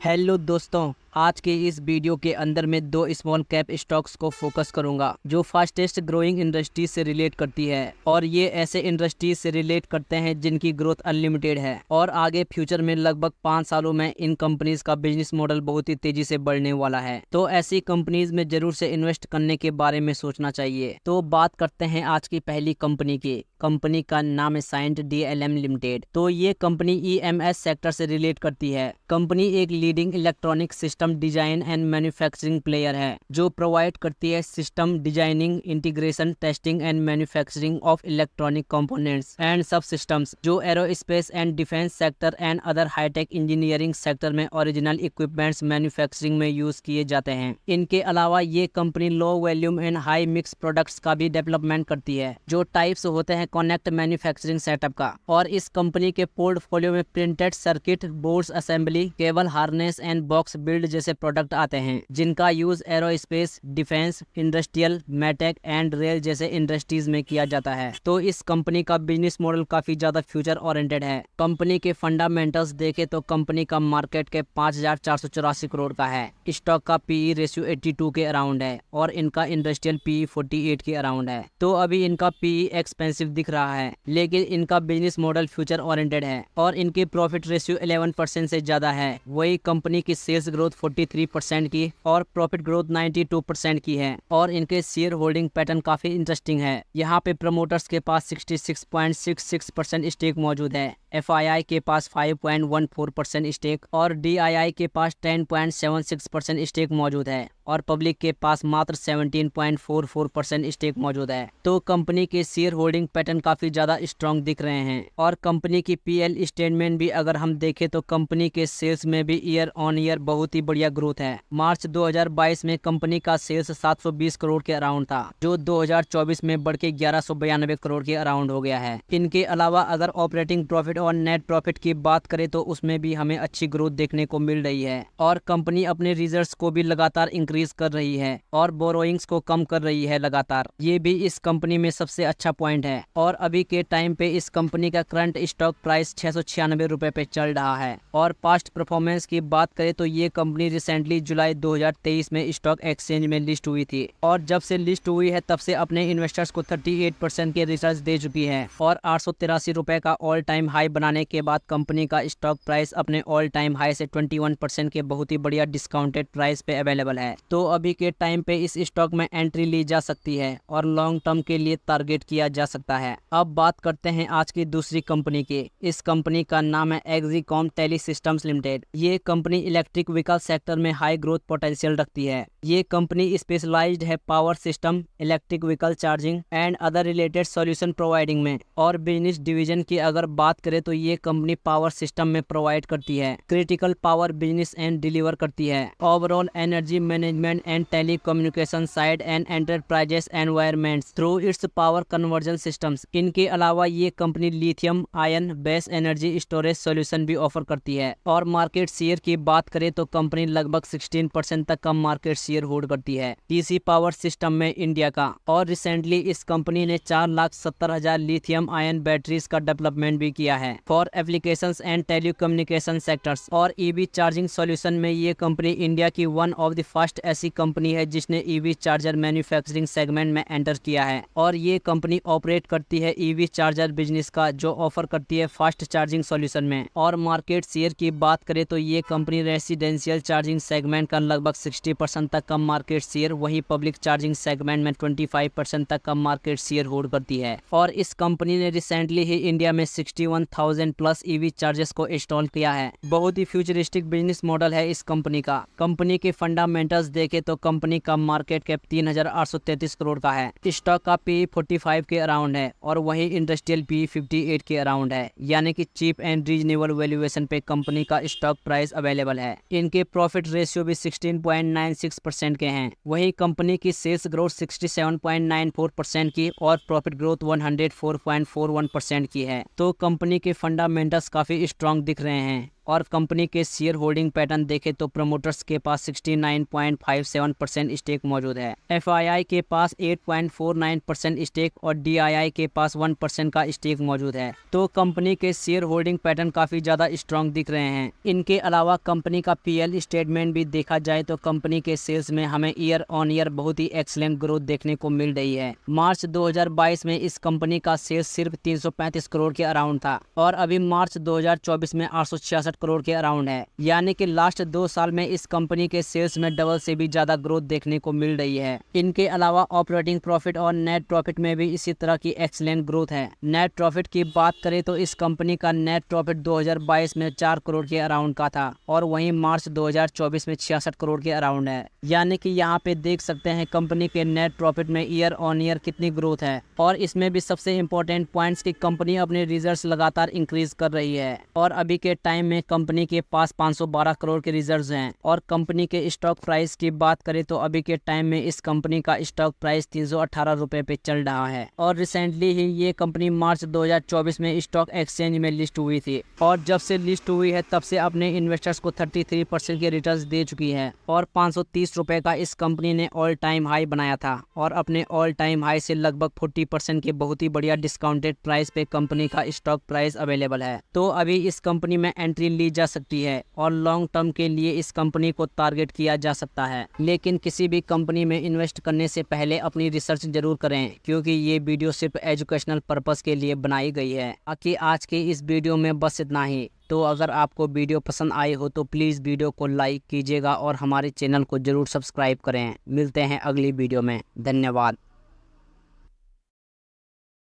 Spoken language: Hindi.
हेलो दोस्तों, आज के इस वीडियो के अंदर मैं दो स्मॉल कैप स्टॉक्स को फोकस करूंगा जो फास्टेस्ट ग्रोइंग इंडस्ट्री से रिलेट करती है और ये ऐसे इंडस्ट्री से रिलेट करते हैं जिनकी ग्रोथ अनलिमिटेड है और आगे फ्यूचर में लगभग 5 सालों में इन कंपनीज का बिजनेस मॉडल बहुत ही तेजी से बढ़ने वाला है। तो ऐसी कंपनीज में जरूर से इन्वेस्ट करने के बारे में सोचना चाहिए। तो बात करते हैं आज की पहली कंपनी की। कंपनी का नाम है साइंट DLM लिमिटेड। तो ये कंपनी EMS सेक्टर से रिलेट करती है। कंपनी एक leading electronic system design and manufacturing player है जो प्रोवाइड करती है system designing, integration, testing and manufacturing of electronic components and sub systems जो aerospace and defence sector and other high tech engineering sector में ओरिजिनल इक्विपमेंट्स मैन्युफैक्चरिंग में यूज किए जाते हैं। इनके अलावा ये company low volume and high mix products का भी डेवलपमेंट करती है जो टाइप्स होते हैं कनेक्ट मैन्युफैक्चरिंग सेटअप का। और इस कंपनी के पोर्टफोलियो में printed circuit boards assembly, cable harness and box build जैसे प्रोडक्ट आते हैं जिनका use aerospace, defence, industrial, medtech and rail जैसे इंडस्ट्रीज में किया जाता है। तो इस कंपनी का बिजनेस मॉडल काफी ज्यादा फ्यूचर ओरिएंटेड है। कंपनी के फंडामेंटल्स देखे तो कंपनी का मार्केट के 5,484 करोड़ का है। स्टॉक का PE रेशियो 82 के अराउंड है और इनका इंडस्ट्रियल PE 48 के अराउंड है। तो अभी इनका PE एक्सपेंसिव दिख रहा है लेकिन इनका बिजनेस मॉडल फ्यूचर ओरिएंटेड है और इनकी प्रॉफिट रेशियो 11% से ज्यादा है। वही कंपनी की सेल्स ग्रोथ 43% की और प्रॉफिट ग्रोथ 92% की है और इनके शेयर होल्डिंग पैटर्न काफी इंटरेस्टिंग है। यहाँ पे प्रमोटर्स के पास 66.66% स्टेक मौजूद है, FII के पास 5.14% स्टेक और DII के पास 10.76% स्टेक मौजूद है और पब्लिक के पास मात्र 17.44% स्टेक मौजूद है। तो कंपनी के शेयर होल्डिंग पैटर्न काफी ज्यादा स्ट्रॉन्ग दिख रहे हैं और कंपनी की PL स्टेटमेंट भी अगर हम देखें तो कंपनी के सेल्स में भी ईयर ऑन ईयर बहुत ही बढ़िया ग्रोथ है। मार्च 2022 में कंपनी का सेल्स 720 करोड़ के अराउंड था जो 2024 में बढ़ के 1192 करोड़ के अराउंड हो गया है। इनके अलावा अगर ऑपरेटिंग प्रॉफिट और नेट प्रॉफिट की बात करें तो उसमें भी हमें अच्छी ग्रोथ देखने को मिल रही है और कंपनी अपने रिजर्व्स को भी लगातार इंक्रीज कर रही है और बोरोइंग्स को कम कर रही है लगातार। ये भी इस कंपनी में सबसे अच्छा पॉइंट है और अभी के टाइम पे इस कंपनी का करंट स्टॉक प्राइस 696 रुपए पे चल रहा है। और पास्ट परफॉर्मेंस की बात करें तो ये कंपनी रिसेंटली जुलाई 2023 में स्टॉक एक्सचेंज में लिस्ट हुई थी और जब से लिस्ट हुई है तब से अपने इन्वेस्टर्स को 38% के रिटर्न्स दे चुकी है और 883 रुपए का ऑल टाइम हाई बनाने के बाद कंपनी का स्टॉक प्राइस अपने ऑल टाइम हाई से 21% के बहुत ही बढ़िया डिस्काउंटेड प्राइस पे अवेलेबल है। तो अभी के टाइम पे इस स्टॉक में एंट्री ली जा सकती है और लॉन्ग टर्म के लिए टारगेट किया जा सकता है। अब बात करते हैं आज की दूसरी कंपनी की। इस कंपनी का नाम है एक्सिकॉम टेली सिस्टम्स लिमिटेड। ये कंपनी इलेक्ट्रिक व्हीकल सेक्टर में हाई ग्रोथ पोटेंशियल रखती है। ये कंपनी स्पेशलाइज्ड है power system, electric vehicle charging and other related solution providing में। और बिजनेस डिवीजन की अगर बात करें तो ये कंपनी पावर सिस्टम में प्रोवाइड करती है critical power business and deliver करती है overall energy management and telecommunication side and enterprises environments through it's power conversion systems. इनके अलावा ये company lithium ion base energy storage solution भी ऑफर करती है। और मार्केट शेयर की बात करें तो कंपनी लगभग 16% तक का मार्केट शेयर होल्ड करती है DC पावर सिस्टम में इंडिया का। और रिसेंटली इस कंपनी ने 4,70,000 लिथियम आयन बैटरीज का डेवलपमेंट भी किया है for applications and telecommunication sectors. और EV चार्जिंग सॉल्यूशन में ये कंपनी इंडिया की वन ऑफ द फर्स्ट ऐसी कंपनी है जिसने EV चार्जर मैन्युफैक्चरिंग सेगमेंट में एंटर किया है। और ये कंपनी ऑपरेट करती है EV चार्जर बिजनेस का जो ऑफर करती है फास्ट चार्जिंग सॉल्यूशन में। और मार्केट शेयर की बात करें तो ये कंपनी रेसिडेंशियल चार्जिंग सेगमेंट का लगभग 60% तक का मार्केट शेयर, वही पब्लिक चार्जिंग सेगमेंट में 25% तक का मार्केट शेयर होल्ड करती है। और इस कंपनी ने रिसेंटली ही इंडिया में 61,000 प्लस EV चार्जर्स को इंस्टॉल किया है। बहुत ही फ्यूचरिस्टिक बिजनेस मॉडल है इस कंपनी का। कंपनी के फंडामेंटल्स देखे तो कंपनी का मार्केट कैप 3,833 करोड़ का है। स्टॉक का PE 45 के अराउंड है और वही इंडस्ट्रियल PE 58 के अराउंड है, यानी कि चीप एंड रीजनेबल वैल्यूएशन पे कंपनी का स्टॉक प्राइस अवेलेबल है। इनके प्रॉफिट रेशियो भी 16.96% के हैं। वही कंपनी की सेल्स ग्रोथ 67.94% की और प्रॉफिट ग्रोथ 104.41% की है। तो कंपनी के फंडामेंटल्स काफी स्ट्रॉन्ग दिख रहे हैं और कंपनी के शेयर होल्डिंग पैटर्न देखें तो प्रमोटर्स के पास 69.57% स्टेक मौजूद है, FII के पास 8.49% स्टेक और DII के पास 1% का स्टेक मौजूद है। तो कंपनी के शेयर होल्डिंग पैटर्न काफी ज्यादा स्ट्रॉन्ग दिख रहे हैं। इनके अलावा कंपनी का PL स्टेटमेंट भी देखा जाए तो कंपनी के सेल्स में हमें ईयर ऑन ईयर बहुत ही एक्सीलेंट ग्रोथ देखने को मिल रही है। मार्च 2022 में इस कंपनी का सेल्स सिर्फ 335 करोड़ के अराउंड था और अभी मार्च 2024 में 866 करोड़ के अराउंड है, यानी कि लास्ट 2 साल में इस कंपनी के सेल्स में डबल से भी ज्यादा ग्रोथ देखने को मिल रही है। इनके अलावा ऑपरेटिंग प्रॉफिट और नेट प्रॉफिट में भी इसी तरह की एक्सीलेंट ग्रोथ है। नेट प्रॉफिट की बात करें तो इस कंपनी का नेट प्रॉफिट 2022 में 4 करोड़ के अराउंड का था और वहीं मार्च 2024 में 66 करोड़ के अराउंड है, यानी कि यहाँ पे देख सकते हैं कंपनी के नेट प्रॉफिट में ईयर ऑन ईयर कितनी ग्रोथ है। और इसमें भी सबसे इम्पोर्टेंट पॉइंट्स की कंपनी अपने रिजर्व्स लगातार इंक्रीज कर रही है और अभी के टाइम में कंपनी के पास 512 करोड़ के रिजर्व्स हैं। और कंपनी के स्टॉक प्राइस की बात करें तो अभी के टाइम में इस कंपनी का स्टॉक प्राइस 318 रुपए पे चल रहा है और रिसेंटली ही ये कंपनी मार्च 2024 में स्टॉक एक्सचेंज में लिस्ट हुई थी और जब से लिस्ट हुई है तब से अपने इन्वेस्टर्स को 33% के रिटर्न्स दे चुकी है और 530 रुपए का इस कंपनी ने ऑल टाइम हाई बनाया था और अपने ऑल टाइम हाई से लगभग 40% के बहुत ही बढ़िया डिस्काउंटेड प्राइस पे कंपनी का स्टॉक प्राइस अवेलेबल है। तो अभी इस कंपनी में एंट्री ली जा सकती है और लॉन्ग टर्म के लिए इस कंपनी को टारगेट किया जा सकता है, लेकिन किसी भी कंपनी में इन्वेस्ट करने से पहले अपनी रिसर्च जरूर करें क्योंकि ये वीडियो सिर्फ एजुकेशनल पर्पस के लिए बनाई गई है। बाकी आज के इस वीडियो में बस इतना ही। तो अगर आपको वीडियो पसंद आई हो तो प्लीज़ वीडियो को लाइक कीजिएगा और हमारे चैनल को जरूर सब्सक्राइब करें। मिलते हैं अगली वीडियो में। धन्यवाद।